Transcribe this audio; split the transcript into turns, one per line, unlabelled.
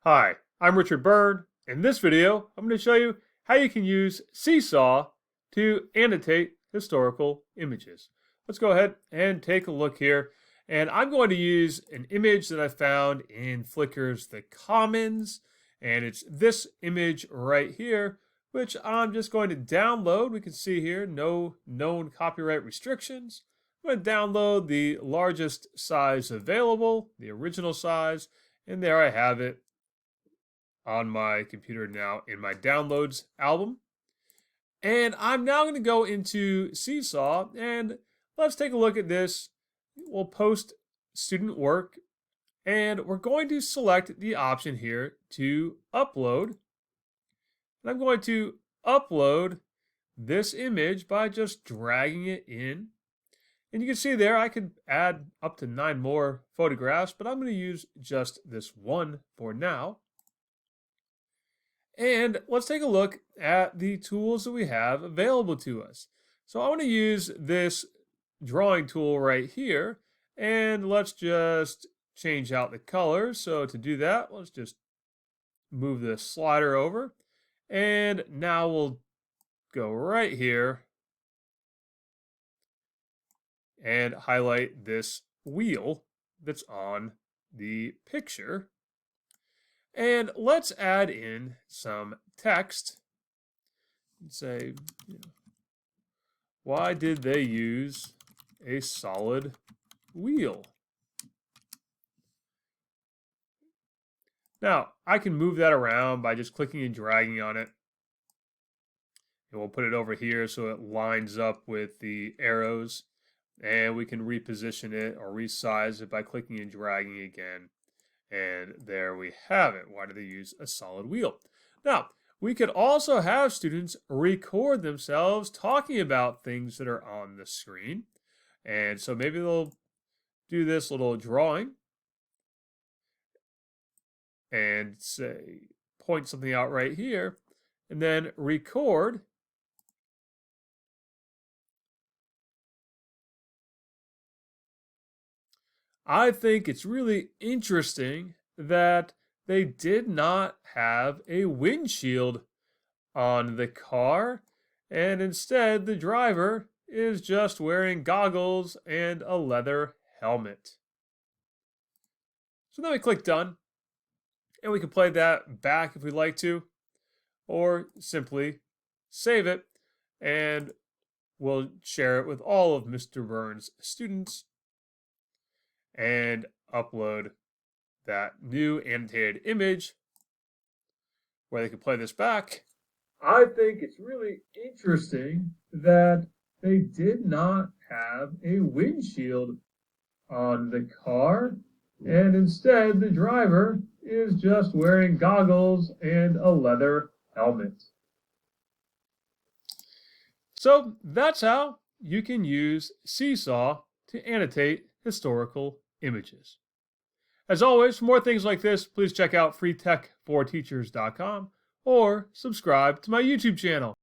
Hi, I'm Richard Byrne. In this video, I'm going to show you how you can use Seesaw to annotate historical images. Let's go ahead and take a look here. And I'm going to use an image that I found in Flickr's The Commons. And it's this image right here, which I'm just going to download. We can see here, no known copyright restrictions. I'm going to download the largest size available, the original size. And there I have it on my computer now in my downloads album. And I'm now going to go into Seesaw and let's take a look at this. We'll post student work and we're going to select the option here to upload. And I'm going to upload this image by just dragging it in. And you can see there I could add up to 9 more photographs, but I'm going to use just this one for now. And let's take a look at the tools that we have available to us. So I want to use this drawing tool right here, and let's just change out the colors. So to do that, let's just move the slider over, and now we'll go right here and highlight this wheel that's on the picture. And let's add in some text and say, why did they use a solid wheel? Now, I can move that around by just clicking and dragging on it. And we'll put it over here so it lines up with the arrows. And we can reposition it or resize it by clicking and dragging again. And there we have it. Why do they use a solid wheel? Now, we could also have students record themselves talking about things that are on the screen. And so maybe they'll do this little drawing and say, point something out right here, and then record. I think it's really interesting that they did not have a windshield on the car, and instead the driver is just wearing goggles and a leather helmet. So then we click done, and we can play that back if we'd like to, or simply save it, and we'll share it with all of Mr. Byrne's students and upload that new annotated image where they can play this back. I think it's really interesting that they did not have a windshield on the car, and instead the driver is just wearing goggles and a leather helmet. So that's how you can use Seesaw to annotate historical images. As always, for more things like this, please check out freetech4teachers.com or subscribe to my YouTube channel.